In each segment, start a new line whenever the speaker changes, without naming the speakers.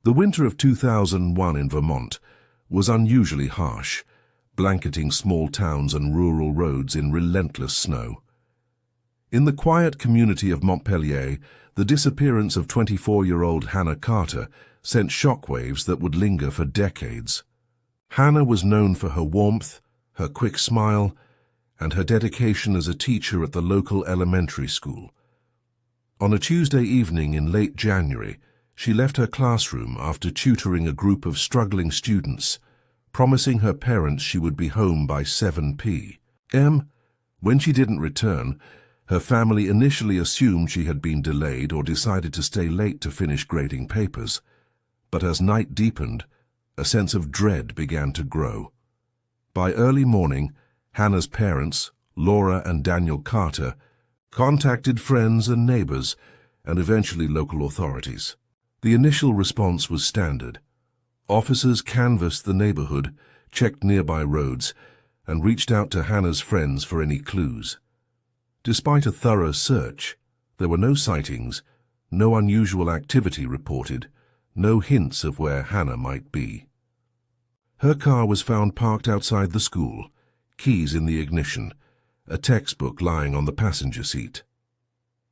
The winter of 2001 in Vermont was unusually harsh, blanketing small towns and rural roads in relentless snow. In the quiet community of Montpelier, the disappearance of 24-year-old Hannah Carter sent shockwaves that would linger for decades. Hannah was known for her warmth, her quick smile, and her dedication as a teacher at the local elementary school. On a Tuesday evening in late January, she left her classroom after tutoring a group of struggling students, promising her parents she would be home by 7 p.m. When she didn't return, her family initially assumed she had been delayed or decided to stay late to finish grading papers. But as night deepened, a sense of dread began to grow. By early morning, Hannah's parents, Laura and Daniel Carter, contacted friends and neighbors, and eventually local authorities. The initial response was standard. Officers canvassed the neighborhood, checked nearby roads, and reached out to Hannah's friends for any clues. Despite a thorough search, there were no sightings, no unusual activity reported, no hints of where Hannah might be. Her car was found parked outside the school, keys in the ignition, a textbook lying on the passenger seat.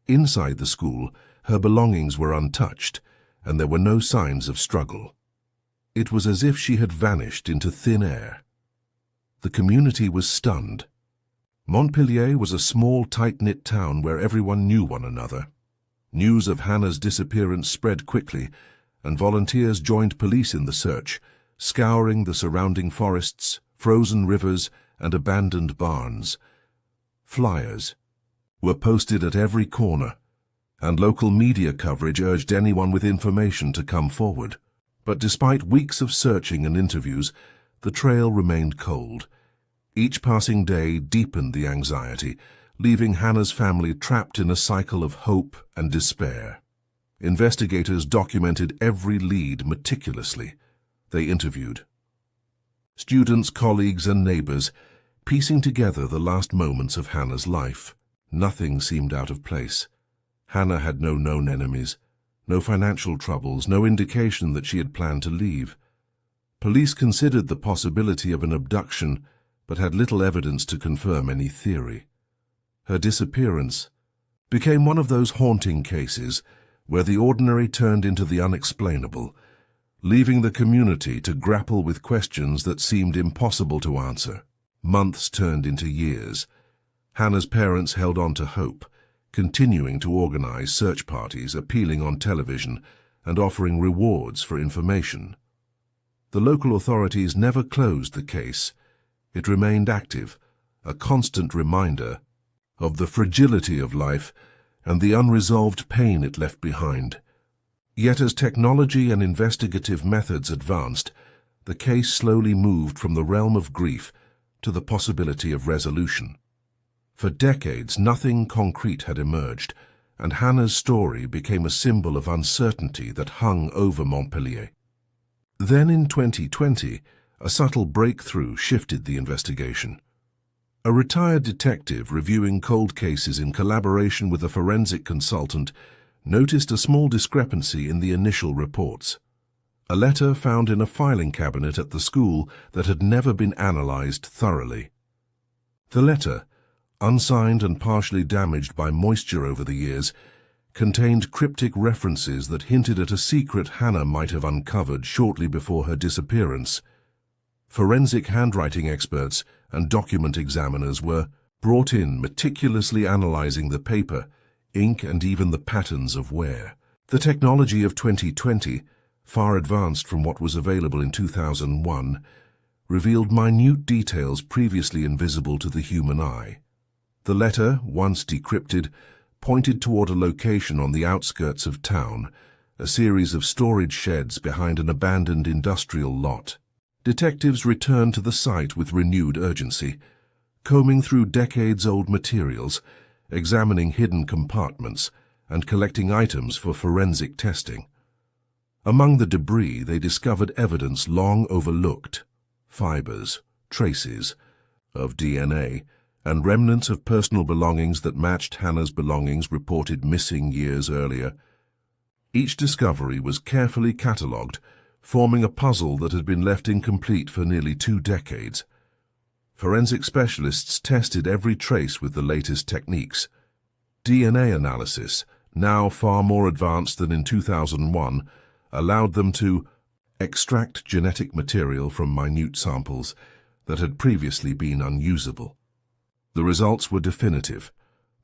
Inside the school, her belongings were untouched, and there were no signs of struggle. It was as if she had vanished into thin air. The community was stunned. Montpelier was a small, tight-knit town where everyone knew one another. News of Hannah's disappearance spread quickly, and volunteers joined police in the search, scouring the surrounding forests, frozen rivers, and abandoned barns. Flyers were posted at every corner, and local media coverage urged anyone with information to come forward. But despite weeks of searching and interviews, the trail remained cold. Each passing day deepened the anxiety, leaving Hannah's family trapped in a cycle of hope and despair. Investigators documented every lead meticulously. They interviewed students, colleagues, and neighbors, piecing together the last moments of Hannah's life. Nothing seemed out of place. Hannah had no known enemies, no financial troubles, no indication that she had planned to leave. Police considered the possibility of an abduction, but had little evidence to confirm any theory. Her disappearance became one of those haunting cases where the ordinary turned into the unexplainable, leaving the community to grapple with questions that seemed impossible to answer. Months turned into years. Hannah's parents held on to hope, continuing to organize search parties, appealing on television, and offering rewards for information. The local authorities never closed the case. It remained active, a constant reminder of the fragility of life and the unresolved pain it left behind. Yet as technology and investigative methods advanced, the case slowly moved from the realm of grief to the possibility of resolution. For decades, nothing concrete had emerged, and Hannah's story became a symbol of uncertainty that hung over Montpelier. Then in 2020, a subtle breakthrough shifted the investigation. A retired detective reviewing cold cases in collaboration with a forensic consultant noticed a small discrepancy in the initial reports. A letter found in a filing cabinet at the school that had never been analyzed thoroughly. The letter, unsigned and partially damaged by moisture over the years, contained cryptic references that hinted at a secret Hannah might have uncovered shortly before her disappearance. Forensic handwriting experts and document examiners were brought in, meticulously analyzing the paper, ink, and even the patterns of wear. The technology of 2020, far advanced from what was available in 2001, revealed minute details previously invisible to the human eye. The letter, once decrypted, pointed toward a location on the outskirts of town, a series of storage sheds behind an abandoned industrial lot. Detectives returned to the site with renewed urgency, combing through decades-old materials, examining hidden compartments, and collecting items for forensic testing. Among the debris, they discovered evidence long overlooked: fibers, traces of DNA, and remnants of personal belongings that matched Hannah's belongings reported missing years earlier. Each discovery was carefully catalogued, forming a puzzle that had been left incomplete for nearly 2 decades. Forensic specialists tested every trace with the latest techniques. DNA analysis, now far more advanced than in 2001, allowed them to extract genetic material from minute samples that had previously been unusable. The results were definitive.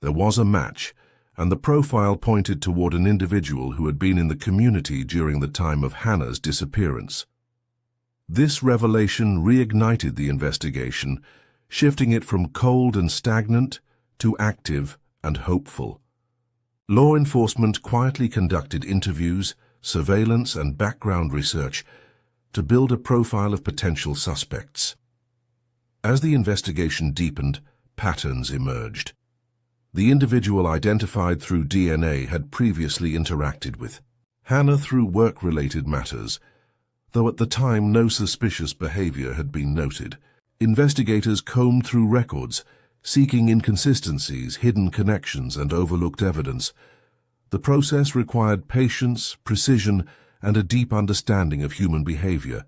There was a match, and the profile pointed toward an individual who had been in the community during the time of Hannah's disappearance. This revelation reignited the investigation, shifting it from cold and stagnant to active and hopeful. Law enforcement quietly conducted interviews, surveillance, and background research to build a profile of potential suspects. As the investigation deepened, patterns emerged. The individual identified through DNA had previously interacted with Hannah through work-related matters, though at the time no suspicious behavior had been noted. Investigators combed through records, seeking inconsistencies, hidden connections, and overlooked evidence. The process required patience, precision, and a deep understanding of human behavior.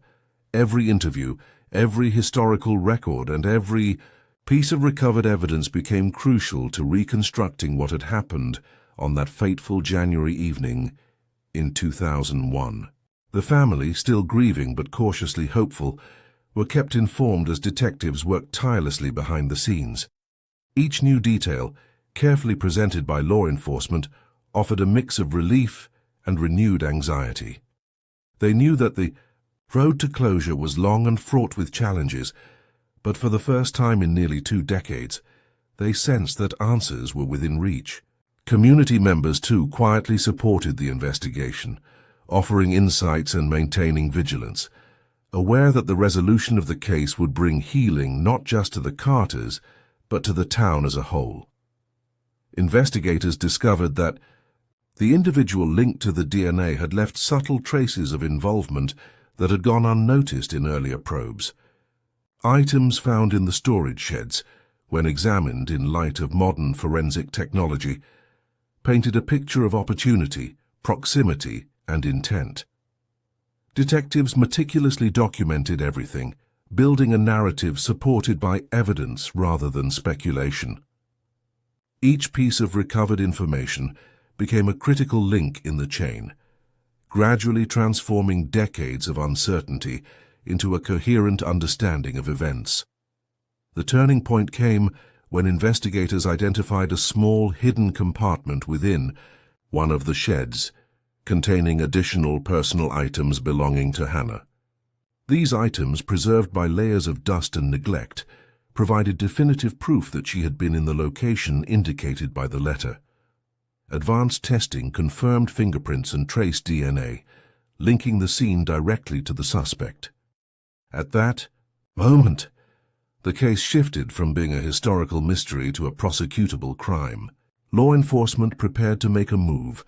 Every interview, every historical record, and every piece of recovered evidence became crucial to reconstructing what had happened on that fateful January evening in 2001. The family, still grieving but cautiously hopeful, were kept informed as detectives worked tirelessly behind the scenes. Each new detail, carefully presented by law enforcement, offered a mix of relief and renewed anxiety. They knew that the road to closure was long and fraught with challenges, but for the first time in nearly 2 decades, they sensed that answers were within reach. Community members, too, quietly supported the investigation, offering insights and maintaining vigilance, aware that the resolution of the case would bring healing not just to the Carters, but to the town as a whole. Investigators discovered that the individual linked to the DNA had left subtle traces of involvement that had gone unnoticed in earlier probes. Items found in the storage sheds, when examined in light of modern forensic technology, painted a picture of opportunity, proximity, and intent. Detectives meticulously documented everything, building a narrative supported by evidence rather than speculation. Each piece of recovered information became a critical link in the chain, gradually transforming decades of uncertainty into a coherent understanding of events. The turning point came when investigators identified a small hidden compartment within one of the sheds, containing additional personal items belonging to Hannah. These items, preserved by layers of dust and neglect, provided definitive proof that she had been in the location indicated by the letter. Advanced testing confirmed fingerprints and trace DNA, linking the scene directly to the suspect. At that moment, the case shifted from being a historical mystery to a prosecutable crime. Law enforcement prepared to make a move,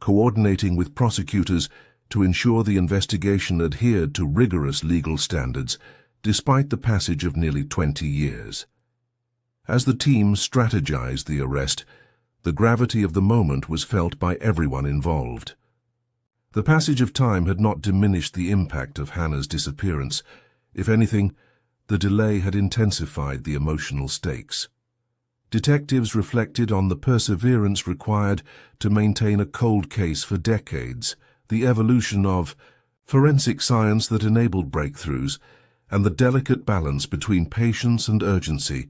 coordinating with prosecutors to ensure the investigation adhered to rigorous legal standards, despite the passage of nearly 20 years. As the team strategized the arrest, the gravity of the moment was felt by everyone involved. The passage of time had not diminished the impact of Hannah's disappearance. If anything, the delay had intensified the emotional stakes. Detectives reflected on the perseverance required to maintain a cold case for decades, the evolution of forensic science that enabled breakthroughs, and the delicate balance between patience and urgency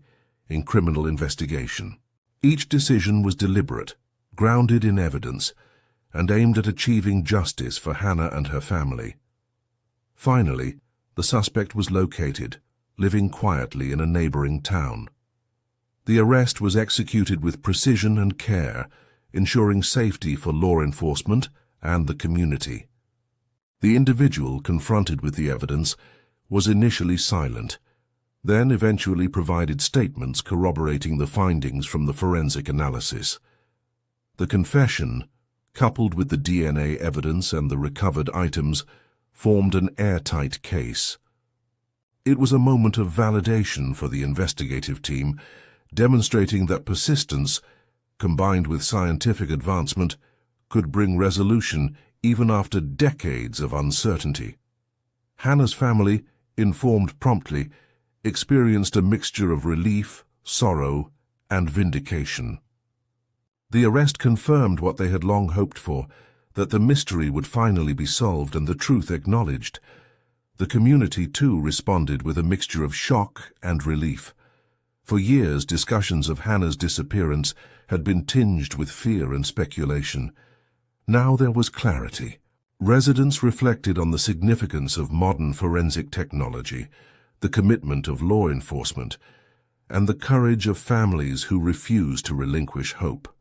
in criminal investigation. Each decision was deliberate, grounded in evidence, and aimed at achieving justice for Hannah and her family. Finally, the suspect was located, living quietly in a neighboring town. The arrest was executed with precision and care, ensuring safety for law enforcement and the community. The individual confronted with the evidence was initially silent, then eventually provided statements corroborating the findings from the forensic analysis. The confession, coupled with the DNA evidence and the recovered items, formed an airtight case. It was a moment of validation for the investigative team, demonstrating that persistence, combined with scientific advancement, could bring resolution even after decades of uncertainty. Hannah's family, informed promptly, experienced a mixture of relief, sorrow, and vindication. The arrest confirmed what they had long hoped for, that the mystery would finally be solved and the truth acknowledged. The community, too, responded with a mixture of shock and relief. For years, discussions of Hannah's disappearance had been tinged with fear and speculation. Now there was clarity. Residents reflected on the significance of modern forensic technology, the commitment of law enforcement, and the courage of families who refused to relinquish hope.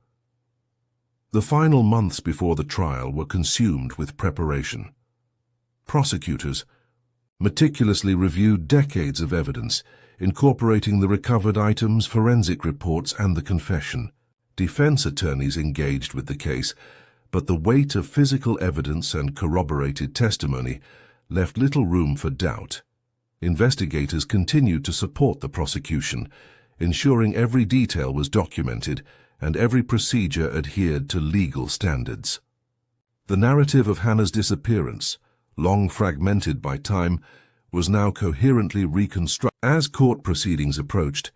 The final months before the trial were consumed with preparation. Prosecutors meticulously reviewed decades of evidence, incorporating the recovered items, forensic reports, and the confession. Defense attorneys engaged with the case, but the weight of physical evidence and corroborated testimony left little room for doubt. Investigators continued to support the prosecution, ensuring every detail was documented and every procedure adhered to legal standards. The narrative of Hannah's disappearance, long fragmented by time, was now coherently reconstructed. As court proceedings approached,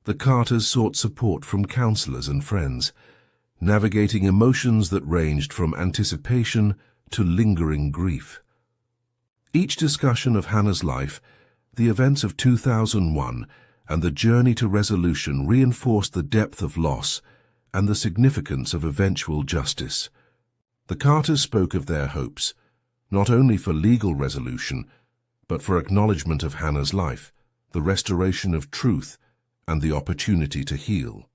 the Carters sought support from counselors and friends, navigating emotions that ranged from anticipation to lingering grief. Each discussion of Hannah's life, the events of 2001, and the journey to resolution reinforced the depth of loss and the significance of eventual justice. The Carters spoke of their hopes, not only for legal resolution, but for acknowledgement of Hannah's life, the restoration of truth, and the opportunity to heal.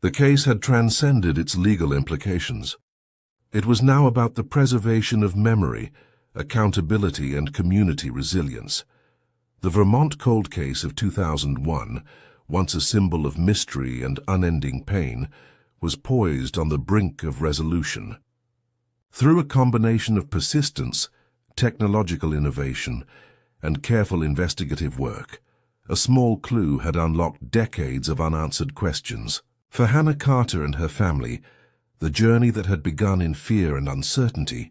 The case had transcended its legal implications. It was now about the preservation of memory, accountability, and community resilience. The Vermont cold case of 2001, once a symbol of mystery and unending pain, was poised on the brink of resolution. Through a combination of persistence, technological innovation, and careful investigative work, a small clue had unlocked decades of unanswered questions. For Hannah Carter and her family, the journey that had begun in fear and uncertainty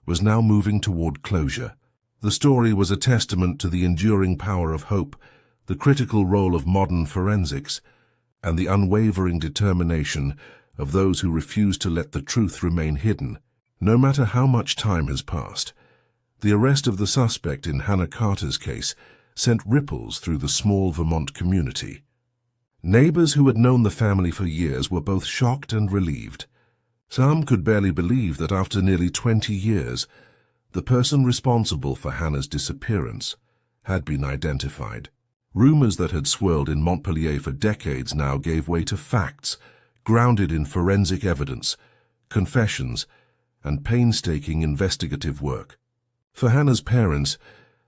was now moving toward closure. The story was a testament to the enduring power of hope, the critical role of modern forensics, and the unwavering determination of those who refuse to let the truth remain hidden. No matter how much time has passed, the arrest of the suspect in Hannah Carter's case sent ripples through the small Vermont community. Neighbors who had known the family for years were both shocked and relieved. Some could barely believe that after nearly 20 years, the person responsible for Hannah's disappearance had been identified. Rumors that had swirled in Montpelier for decades now gave way to facts, grounded in forensic evidence, confessions, and painstaking investigative work. For Hannah's parents,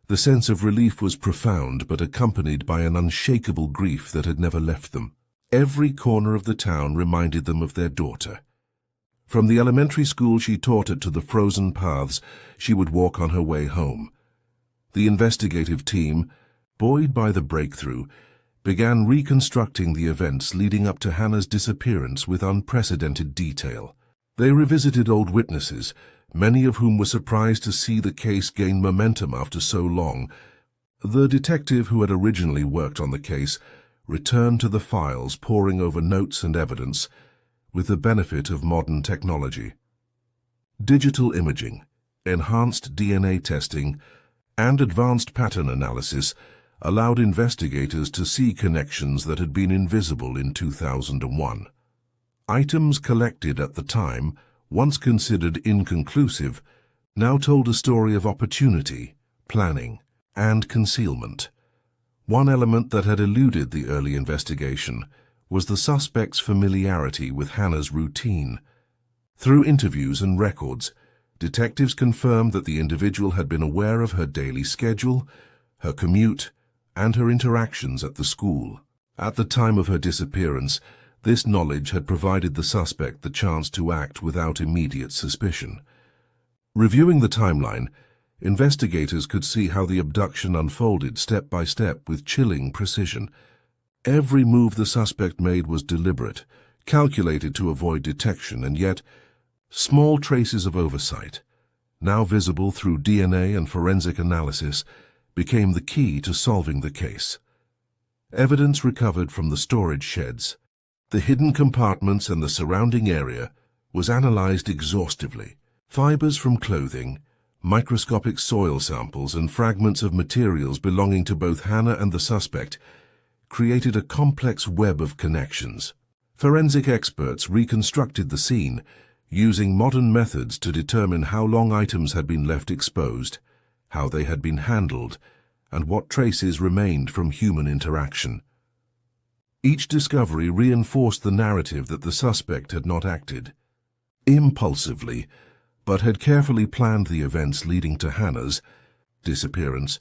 the sense of relief was profound but accompanied by an unshakable grief that had never left them. Every corner of the town reminded them of their daughter. From the elementary school she taught at to the frozen paths she would walk on her way home. The investigative team, buoyed by the breakthrough, began reconstructing the events leading up to Hannah's disappearance with unprecedented detail. They revisited old witnesses, many of whom were surprised to see the case gain momentum after so long. The detective who had originally worked on the case returned to the files, poring over notes and evidence, with the benefit of modern technology. Digital imaging, enhanced DNA testing, and advanced pattern analysis allowed investigators to see connections that had been invisible in 2001. Items collected at the time, once considered inconclusive, now told a story of opportunity, planning, and concealment. One element that had eluded the early investigation was the suspect's familiarity with Hannah's routine. Through interviews and records, detectives confirmed that the individual had been aware of her daily schedule, her commute, and her interactions at the school. At the time of her disappearance, this knowledge had provided the suspect the chance to act without immediate suspicion. Reviewing the timeline, investigators could see how the abduction unfolded step by step with chilling precision. Every move the suspect made was deliberate, calculated to avoid detection, and yet Small traces of oversight, now visible through DNA and forensic analysis, became the key to solving the case. Evidence recovered from the storage sheds, the hidden compartments and the surrounding area was analyzed exhaustively. Fibers from clothing, microscopic soil samples and fragments of materials belonging to both Hannah and the suspect created a complex web of connections. Forensic experts reconstructed the scene, using modern methods to determine how long items had been left exposed, how they had been handled, and what traces remained from human interaction. Each discovery reinforced the narrative that the suspect had not acted impulsively, but had carefully planned the events leading to Hannah's disappearance.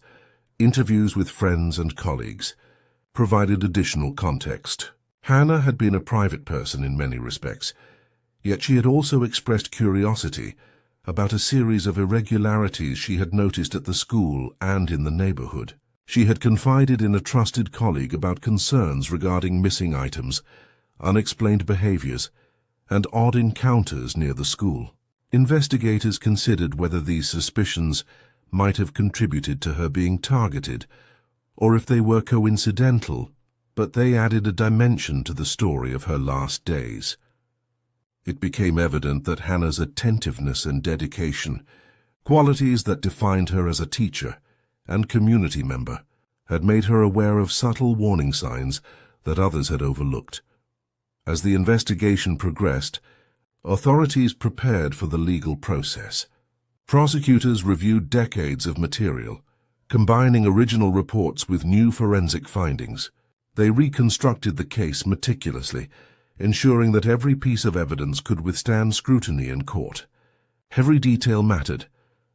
Interviews with friends and colleagues provided additional context. Hannah had been a private person in many respects, yet she had also expressed curiosity about a series of irregularities she had noticed at the school and in the neighborhood. She had confided in a trusted colleague about concerns regarding missing items, unexplained behaviors, and odd encounters near the school. Investigators considered whether these suspicions might have contributed to her being targeted, or if they were coincidental, but they added a dimension to the story of her last days. It became evident that Hannah's attentiveness and dedication, qualities that defined her as a teacher and community member, had made her aware of subtle warning signs that others had overlooked. As the investigation progressed, authorities prepared for the legal process. Prosecutors reviewed decades of material, combining original reports with new forensic findings. They reconstructed the case meticulously, ensuring that every piece of evidence could withstand scrutiny in court. Every detail mattered,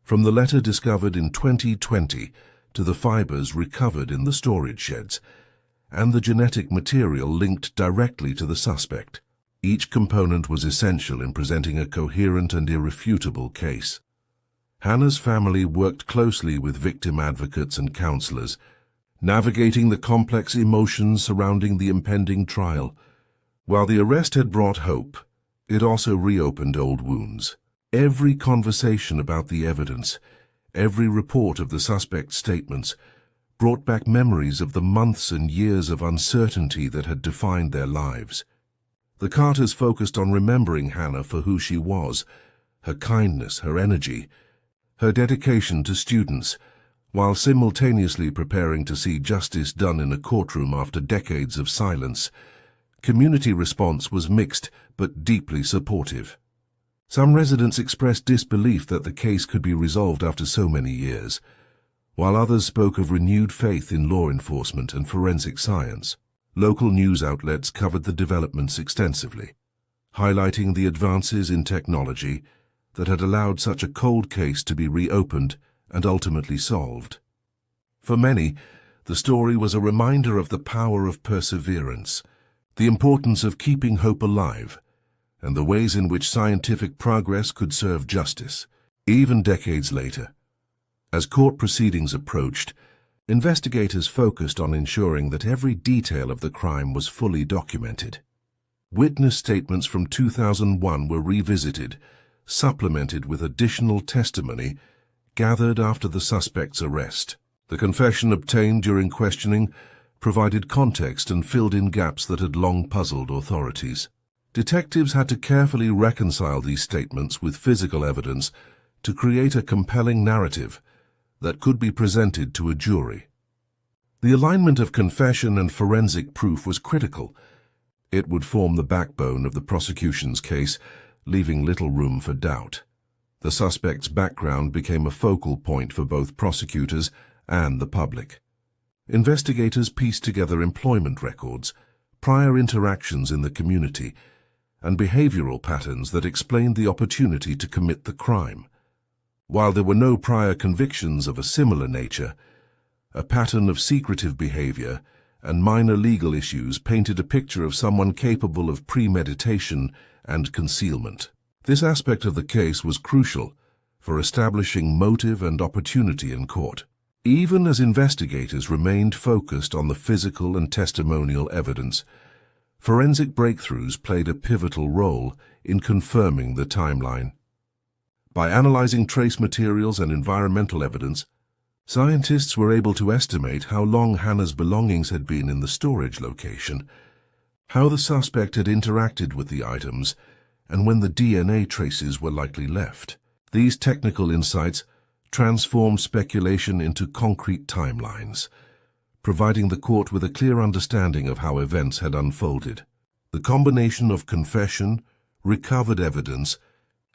from the letter discovered in 2020 to the fibers recovered in the storage sheds, and the genetic material linked directly to the suspect. Each component was essential in presenting a coherent and irrefutable case. Hannah's family worked closely with victim advocates and counselors, navigating the complex emotions surrounding the impending trial. While the arrest had brought hope, it also reopened old wounds. Every conversation about the evidence, every report of the suspect's statements, brought back memories of the months and years of uncertainty that had defined their lives. The Carters focused on remembering Hannah for who she was, her kindness, her energy, her dedication to students, while simultaneously preparing to see justice done in a courtroom after decades of silence. Community response was mixed but deeply supportive. Some residents expressed disbelief that the case could be resolved after so many years, while others spoke of renewed faith in law enforcement and forensic science. Local news outlets covered the developments extensively, highlighting the advances in technology that had allowed such a cold case to be reopened and ultimately solved. For many, the story was a reminder of the power of perseverance, the importance of keeping hope alive, and the ways in which scientific progress could serve justice, even decades later. As court proceedings approached, investigators focused on ensuring that every detail of the crime was fully documented. Witness statements from 2001 were revisited, supplemented with additional testimony gathered after the suspect's arrest. The confession obtained during questioning provided context and filled in gaps that had long puzzled authorities. Detectives had to carefully reconcile these statements with physical evidence to create a compelling narrative that could be presented to a jury. The alignment of confession and forensic proof was critical. It would form the backbone of the prosecution's case, leaving little room for doubt. The suspect's background became a focal point for both prosecutors and the public. Investigators pieced together employment records, prior interactions in the community, and behavioral patterns that explained the opportunity to commit the crime. While there were no prior convictions of a similar nature, a pattern of secretive behavior and minor legal issues painted a picture of someone capable of premeditation and concealment. This aspect of the case was crucial for establishing motive and opportunity in court. Even as investigators remained focused on the physical and testimonial evidence, Forensic breakthroughs played a pivotal role in confirming the timeline. By analyzing trace materials and environmental evidence, scientists were able to estimate how long Hannah's belongings had been in the storage location, how the suspect had interacted with the items, and when the DNA traces were likely left. These technical insights transformed speculation into concrete timelines, providing the court with a clear understanding of how events had unfolded. The combination of confession, recovered evidence,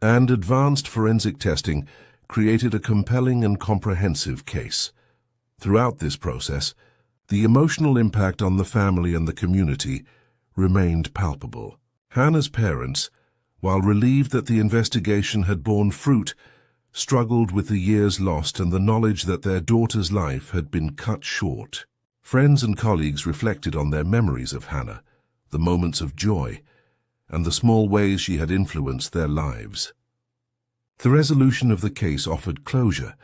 and advanced forensic testing created a compelling and comprehensive case. Throughout this process, the emotional impact on the family and the community remained palpable. Hannah's parents, while relieved that the investigation had borne fruit, struggled with the years lost and the knowledge that their daughter's life had been cut short. Friends and colleagues reflected on their memories of Hannah, the moments of joy, and the small ways she had influenced their lives. The resolution of the case offered closure,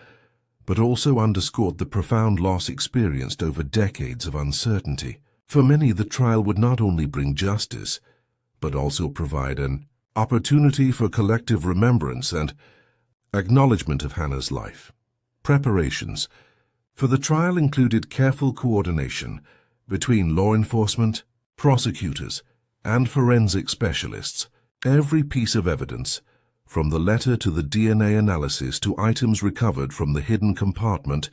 but also underscored the profound loss experienced over decades of uncertainty. For many, the trial would not only bring justice, but also provide an opportunity for collective remembrance and acknowledgement of Hannah's life. Preparations for the trial included careful coordination between law enforcement, prosecutors, and forensic specialists. Every piece of evidence, from the letter to the DNA analysis to items recovered from the hidden compartment,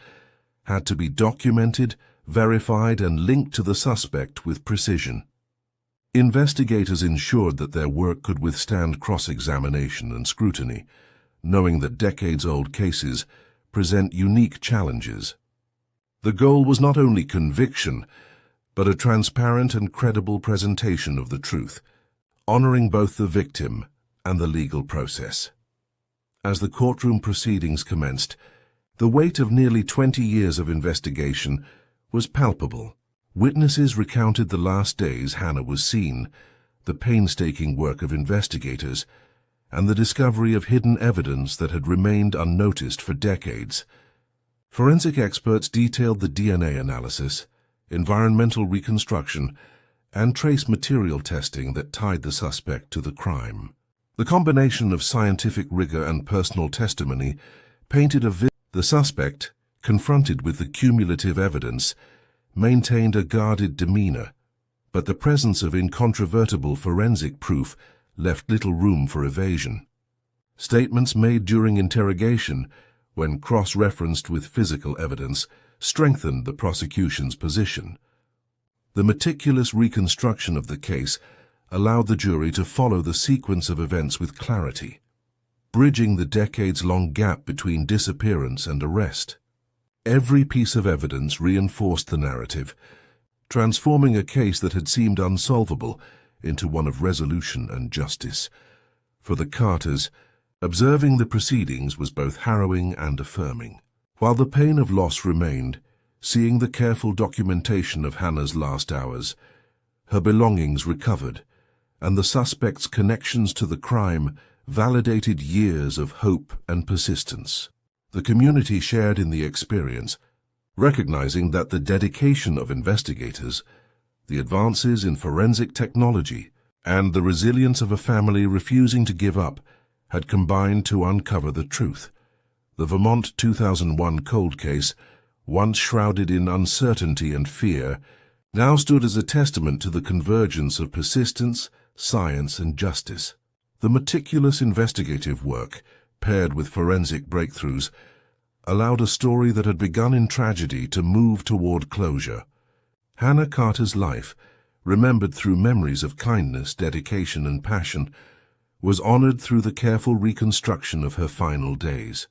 had to be documented, verified, and linked to the suspect with precision. Investigators ensured that their work could withstand cross-examination and scrutiny, knowing that decades-old cases present unique challenges. The goal was not only conviction, but a transparent and credible presentation of the truth, honoring both the victim and the legal process. As the courtroom proceedings commenced, the weight of nearly 20 years of investigation was palpable. Witnesses recounted the last days Hannah was seen, the painstaking work of investigators, and the discovery of hidden evidence that had remained unnoticed for decades. Forensic experts detailed the DNA analysis, environmental reconstruction, and trace material testing that tied the suspect to the crime. The combination of scientific rigor and personal testimony painted the suspect, confronted with the cumulative evidence, maintained a guarded demeanor, but the presence of incontrovertible forensic proof left little room for evasion. Statements made during interrogation, when cross-referenced with physical evidence, strengthened the prosecution's position. The meticulous reconstruction of the case allowed the jury to follow the sequence of events with clarity, bridging the decades-long gap between disappearance and arrest. Every piece of evidence reinforced the narrative, transforming a case that had seemed unsolvable into one of resolution and justice. For the Carters, observing the proceedings was both harrowing and affirming. While the pain of loss remained, seeing the careful documentation of Hannah's last hours, her belongings recovered, and the suspect's connections to the crime validated years of hope and persistence. The community shared in the experience, recognizing that the dedication of investigators, the advances in forensic technology, and the resilience of a family refusing to give up had combined to uncover the truth. The Vermont 2001 cold case, once shrouded in uncertainty and fear, now stood as a testament to the convergence of persistence, science, and justice. The meticulous investigative work, paired with forensic breakthroughs, allowed a story that had begun in tragedy to move toward closure. Hannah Carter's life, remembered through memories of kindness, dedication, and passion, was honored through the careful reconstruction of her final days.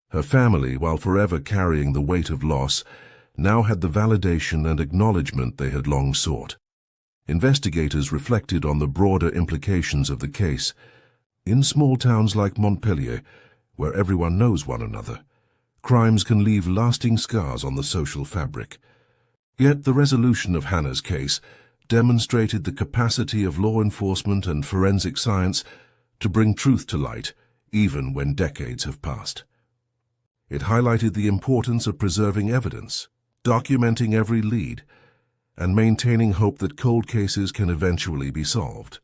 Her family, while forever carrying the weight of loss, now had the validation and acknowledgement they had long sought. Investigators reflected on the broader implications of the case. In small towns like Montpelier, where everyone knows one another, crimes can leave lasting scars on the social fabric. Yet the resolution of Hannah's case demonstrated the capacity of law enforcement and forensic science to bring truth to light, even when decades have passed. It highlighted the importance of preserving evidence, documenting every lead, and maintaining hope that cold cases can eventually be solved.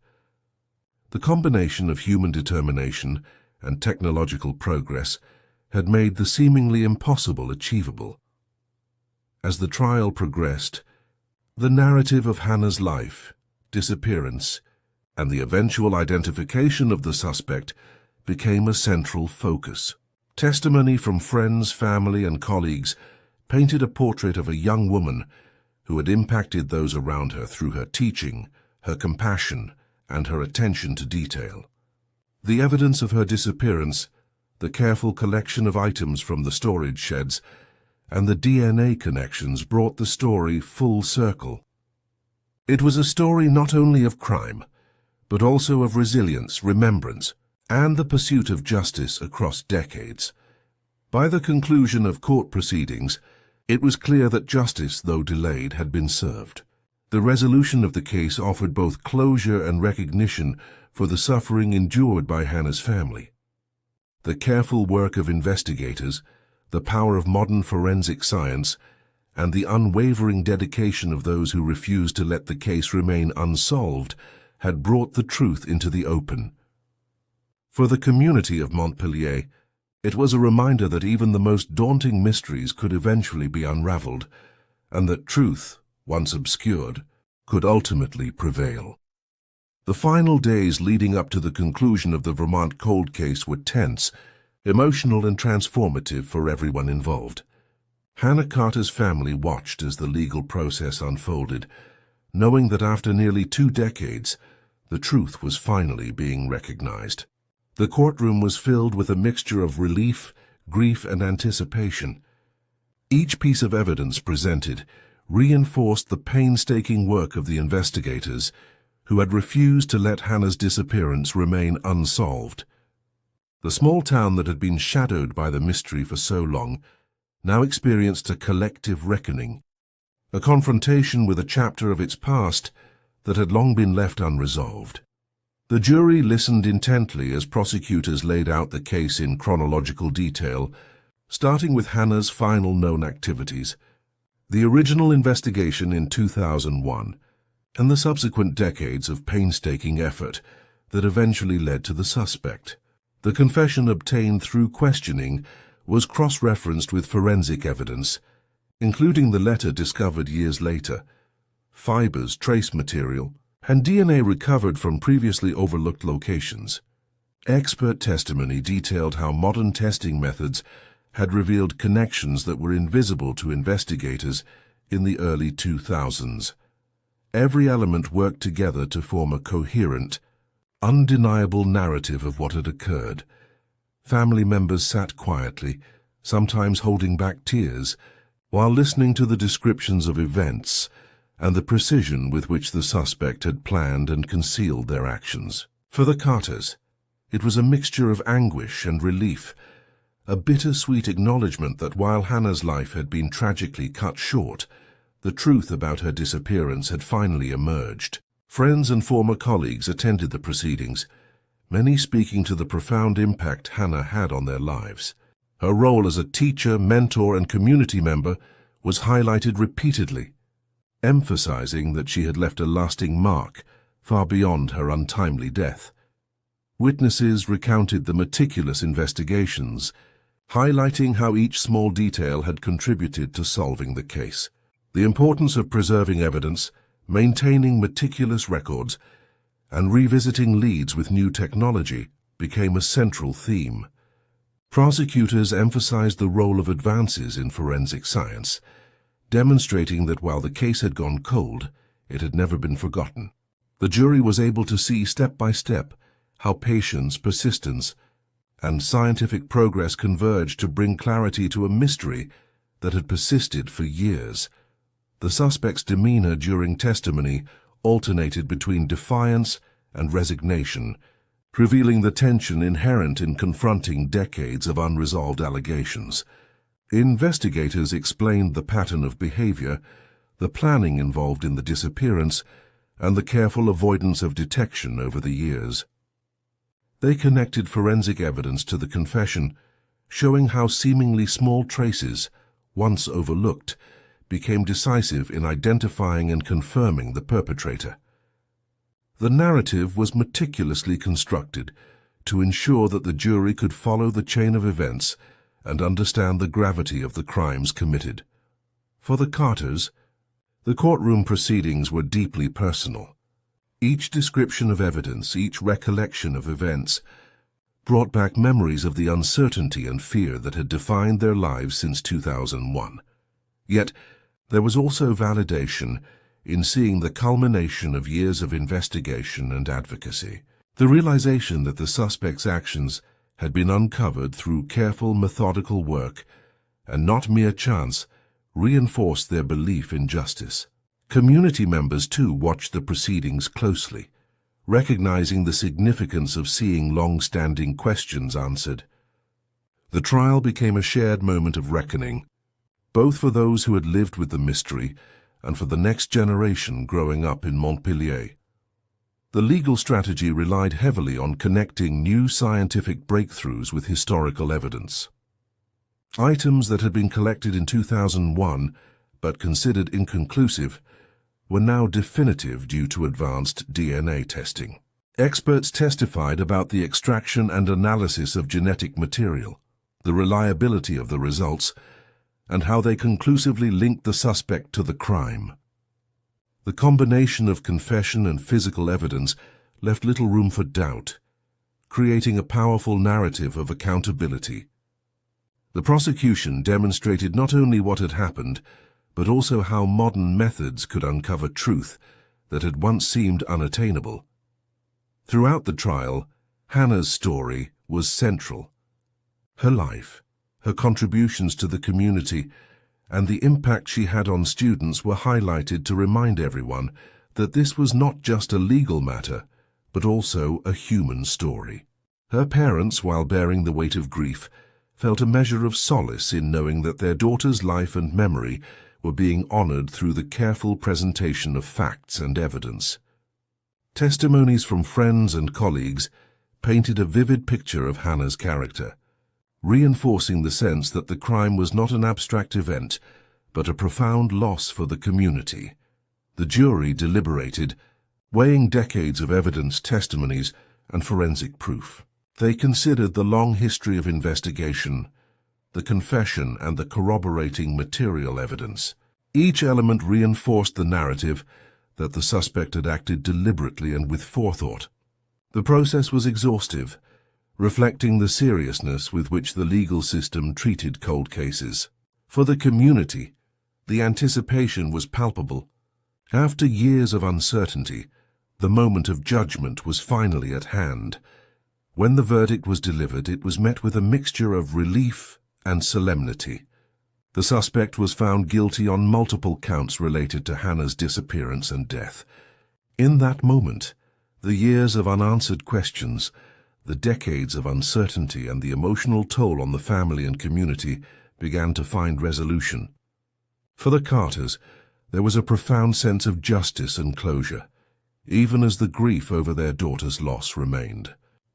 The combination of human determination and technological progress had made the seemingly impossible achievable. As the trial progressed, the narrative of Hannah's life, disappearance, and the eventual identification of the suspect became a central focus. Testimony from friends, family, and colleagues painted a portrait of a young woman who had impacted those around her through her teaching, her compassion, and her attention to detail. The evidence of her disappearance, the careful collection of items from the storage sheds, and the DNA connections brought the story full circle. It was a story not only of crime, but also of resilience, remembrance, and the pursuit of justice across decades. By the conclusion of court proceedings, it was clear that justice, though delayed, had been served. The resolution of the case offered both closure and recognition for the suffering endured by Hannah's family. The careful work of investigators, the power of modern forensic science, and the unwavering dedication of those who refused to let the case remain unsolved had brought the truth into the open. For the community of Montpelier, it was a reminder that even the most daunting mysteries could eventually be unraveled, and that truth, once obscured, could ultimately prevail. The final days leading up to the conclusion of the Vermont cold case were tense, emotional, and transformative for everyone involved. Hannah Carter's family watched as the legal process unfolded, knowing that after nearly 2 decades, the truth was finally being recognized. The courtroom was filled with a mixture of relief, grief, and anticipation. Each piece of evidence presented reinforced the painstaking work of the investigators who had refused to let Hannah's disappearance remain unsolved. The small town that had been shadowed by the mystery for so long now experienced a collective reckoning, a confrontation with a chapter of its past that had long been left unresolved. The jury listened intently as prosecutors laid out the case in chronological detail, starting with Hannah's final known activities, the original investigation in 2001, and the subsequent decades of painstaking effort that eventually led to the suspect. The confession obtained through questioning was cross-referenced with forensic evidence, including the letter discovered years later, fibers, trace material, and DNA recovered from previously overlooked locations. Expert testimony detailed how modern testing methods had revealed connections that were invisible to investigators in the early 2000s. Every element worked together to form a coherent, undeniable narrative of what had occurred. Family members sat quietly, sometimes holding back tears, while listening to the descriptions of events and the precision with which the suspect had planned and concealed their actions. For the Carters, it was a mixture of anguish and relief, a bittersweet acknowledgement that while Hannah's life had been tragically cut short, the truth about her disappearance had finally emerged. Friends and former colleagues attended the proceedings, many speaking to the profound impact Hannah had on their lives. Her role as a teacher, mentor, and community member was highlighted repeatedly, emphasizing that she had left a lasting mark far beyond her untimely death. Witnesses recounted the meticulous investigations, highlighting how each small detail had contributed to solving the case. The importance of preserving evidence, maintaining meticulous records, and revisiting leads with new technology became a central theme. Prosecutors emphasized the role of advances in forensic science, demonstrating that while the case had gone cold, it had never been forgotten. The jury was able to see step by step how patience, persistence, and scientific progress converged to bring clarity to a mystery that had persisted for years. The suspect's demeanor during testimony alternated between defiance and resignation, revealing the tension inherent in confronting decades of unresolved allegations. Investigators explained the pattern of behavior, the planning involved in the disappearance, and the careful avoidance of detection over the years. They connected forensic evidence to the confession, showing how seemingly small traces, once overlooked, became decisive in identifying and confirming the perpetrator. The narrative was meticulously constructed to ensure that the jury could follow the chain of events and understand the gravity of the crimes committed. For the Carters, the courtroom proceedings were deeply personal. Each description of evidence, each recollection of events, brought back memories of the uncertainty and fear that had defined their lives since 2001. Yet, there was also validation in seeing the culmination of years of investigation and advocacy. The realization that the suspect's actions had been uncovered through careful, methodical work and not mere chance reinforced their belief in justice. Community members, too, watched the proceedings closely, recognizing the significance of seeing long-standing questions answered. The trial became a shared moment of reckoning, both for those who had lived with the mystery and for the next generation growing up in Montpelier. The legal strategy relied heavily on connecting new scientific breakthroughs with historical evidence. Items that had been collected in 2001 but considered inconclusive were now definitive due to advanced DNA testing. Experts testified about the extraction and analysis of genetic material, the reliability of the results, and how they conclusively linked the suspect to the crime. The combination of confession and physical evidence left little room for doubt, creating a powerful narrative of accountability. The prosecution demonstrated not only what had happened, but also how modern methods could uncover truth that had once seemed unattainable. Throughout the trial, Hannah's story was central. Her life, her contributions to the community, and the impact she had on students were highlighted to remind everyone that this was not just a legal matter, but also a human story. Her parents, while bearing the weight of grief, felt a measure of solace in knowing that their daughter's life and memory were being honored through the careful presentation of facts and evidence. Testimonies from friends and colleagues painted a vivid picture of Hannah's character, reinforcing the sense that the crime was not an abstract event, but a profound loss for the community. The jury deliberated, weighing decades of evidence, testimonies, and forensic proof. They considered the long history of investigation, the confession, and the corroborating material evidence. Each element reinforced the narrative that the suspect had acted deliberately and with forethought. The process was exhaustive, reflecting the seriousness with which the legal system treated cold cases. For the community, the anticipation was palpable. After years of uncertainty, the moment of judgment was finally at hand. When the verdict was delivered, it was met with a mixture of relief and solemnity. The suspect was found guilty on multiple counts related to Hannah's disappearance and death. In that moment, the years of unanswered questions, the decades of uncertainty, and the emotional toll on the family and community began to find resolution. For the Carters, there was a profound sense of justice and closure, even as the grief over their daughter's loss remained.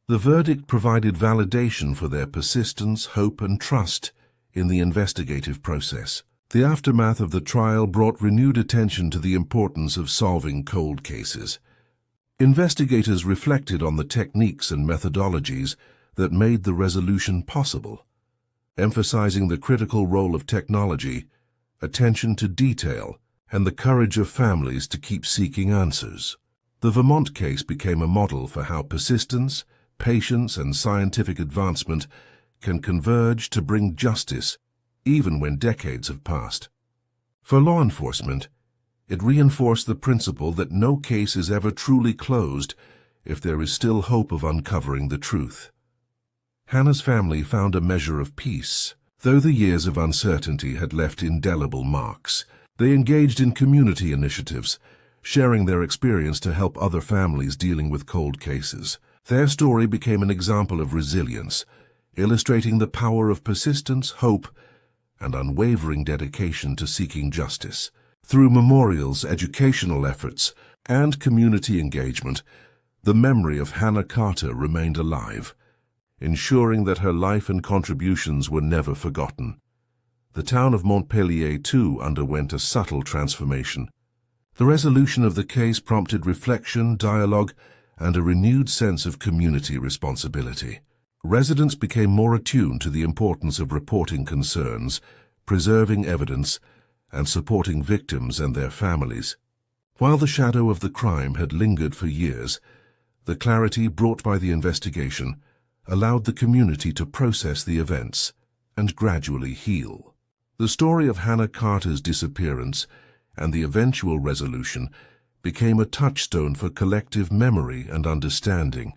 The verdict provided validation for their persistence, hope, and trust in the investigative process. The aftermath of the trial brought renewed attention to the importance of solving cold cases. Investigators reflected on the techniques and methodologies that made the resolution possible, emphasizing the critical role of technology, attention to detail, and the courage of families to keep seeking answers. The Vermont case became a model for how persistence, patience, and scientific advancement can converge to bring justice, even when decades have passed. For law enforcement, it reinforced the principle that no case is ever truly closed if there is still hope of uncovering the truth. Hannah's family found a measure of peace. Though the years of uncertainty had left indelible marks, they engaged in community initiatives, sharing their experience to help other families dealing with cold cases. Their story became an example of resilience, illustrating the power of persistence, hope, and unwavering dedication to seeking justice. Through memorials, educational efforts, and community engagement, the memory of Hannah Carter remained alive, ensuring that her life and contributions were never forgotten. The town of Montpelier, too, underwent a subtle transformation. The resolution of the case prompted reflection, dialogue, and a renewed sense of community responsibility. Residents became more attuned to the importance of reporting concerns, preserving evidence, and supporting victims and their families. While the shadow of the crime had lingered for years, the clarity brought by the investigation allowed the community to process the events and gradually heal. The story of Hannah Carter's disappearance and the eventual resolution became a touchstone for collective memory and understanding.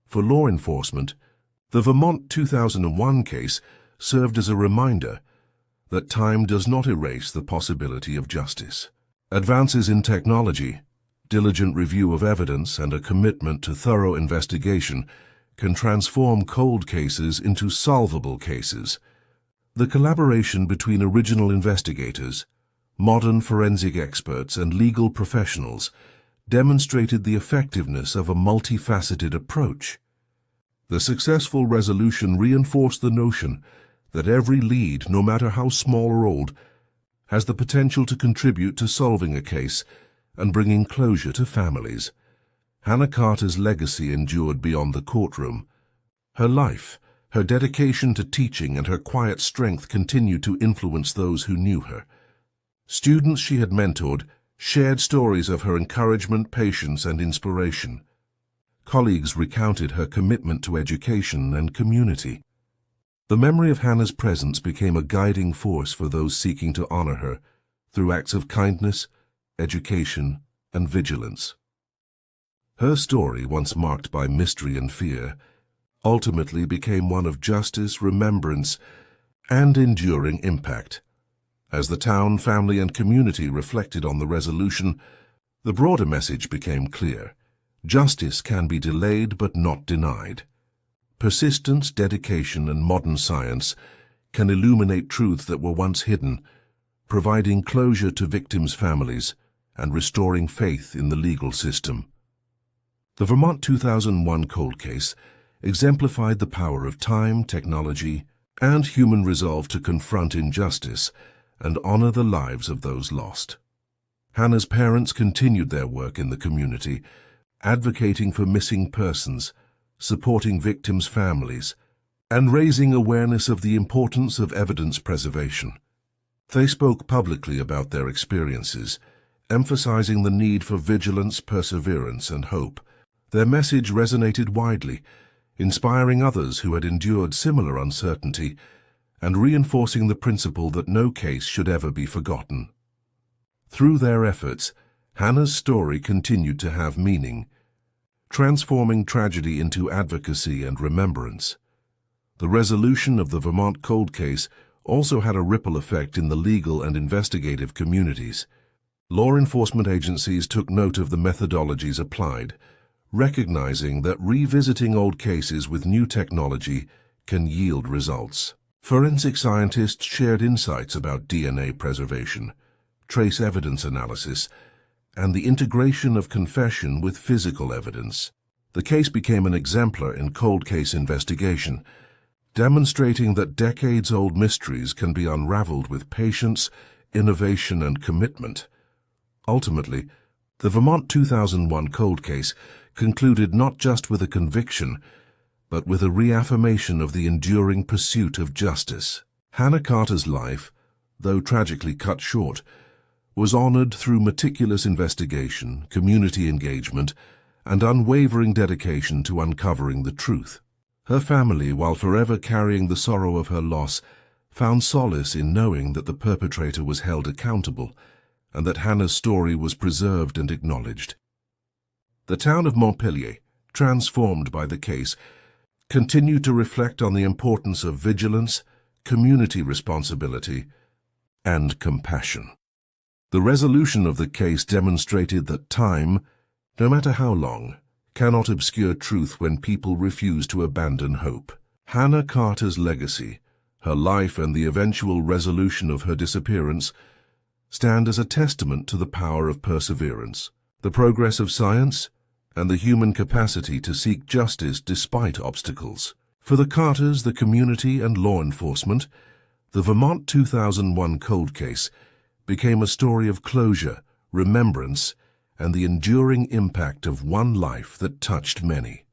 For law enforcement, the Vermont 2001 case served as a reminder that time does not erase the possibility of justice. Advances in technology, diligent review of evidence, and a commitment to thorough investigation can transform cold cases into solvable cases. The collaboration between original investigators, modern forensic experts, and legal professionals demonstrated the effectiveness of a multifaceted approach. The successful resolution reinforced the notion that every lead, no matter how small or old, has the potential to contribute to solving a case and bringing closure to families. Hannah Carter's legacy endured beyond the courtroom. Her life, her dedication to teaching, and her quiet strength continued to influence those who knew her. Students she had mentored shared stories of her encouragement, patience, and inspiration. Colleagues recounted her commitment to education and community. The memory of Hannah's presence became a guiding force for those seeking to honor her through acts of kindness, education, and vigilance. Her story, once marked by mystery and fear, ultimately became one of justice, remembrance, and enduring impact. As the town, family, and community reflected on the resolution, the broader message became clear. Justice can be delayed but not denied. Persistence, dedication, and modern science can illuminate truths that were once hidden, providing closure to victims' families and restoring faith in the legal system. The Vermont 2001 cold case exemplified the power of time, technology, and human resolve to confront injustice and honor the lives of those lost. Hannah's parents continued their work in the community, advocating for missing persons, supporting victims' families, and raising awareness of the importance of evidence preservation. They spoke publicly about their experiences, emphasizing the need for vigilance, perseverance, and hope. Their message resonated widely, inspiring others who had endured similar uncertainty and reinforcing the principle that no case should ever be forgotten. Through their efforts, Hannah's story continued to have meaning, transforming tragedy into advocacy and remembrance. The resolution of the Vermont cold case also had a ripple effect in the legal and investigative communities. Law enforcement agencies took note of the methodologies applied, recognizing that revisiting old cases with new technology can yield results. Forensic scientists shared insights about DNA preservation, trace evidence analysis, and the integration of confession with physical evidence. The case became an exemplar in cold case investigation, demonstrating that decades-old mysteries can be unraveled with patience, innovation, and commitment. Ultimately, the Vermont 2001 cold case concluded not just with a conviction, but with a reaffirmation of the enduring pursuit of justice. Hannah Carter's life, though tragically cut short, was honored through meticulous investigation, community engagement, and unwavering dedication to uncovering the truth. Her family, while forever carrying the sorrow of her loss, found solace in knowing that the perpetrator was held accountable and that Hannah's story was preserved and acknowledged. The town of Montpelier, transformed by the case, continued to reflect on the importance of vigilance, community responsibility, and compassion. The resolution of the case demonstrated that time, no matter how long, cannot obscure truth when people refuse to abandon hope. Hannah Carter's legacy, her life, and the eventual resolution of her disappearance stand as a testament to the power of perseverance, the progress of science, and the human capacity to seek justice despite obstacles. For the Carters, the community, and law enforcement, The Vermont 2001 cold case became a story of closure, remembrance, and the enduring impact of one life that touched many.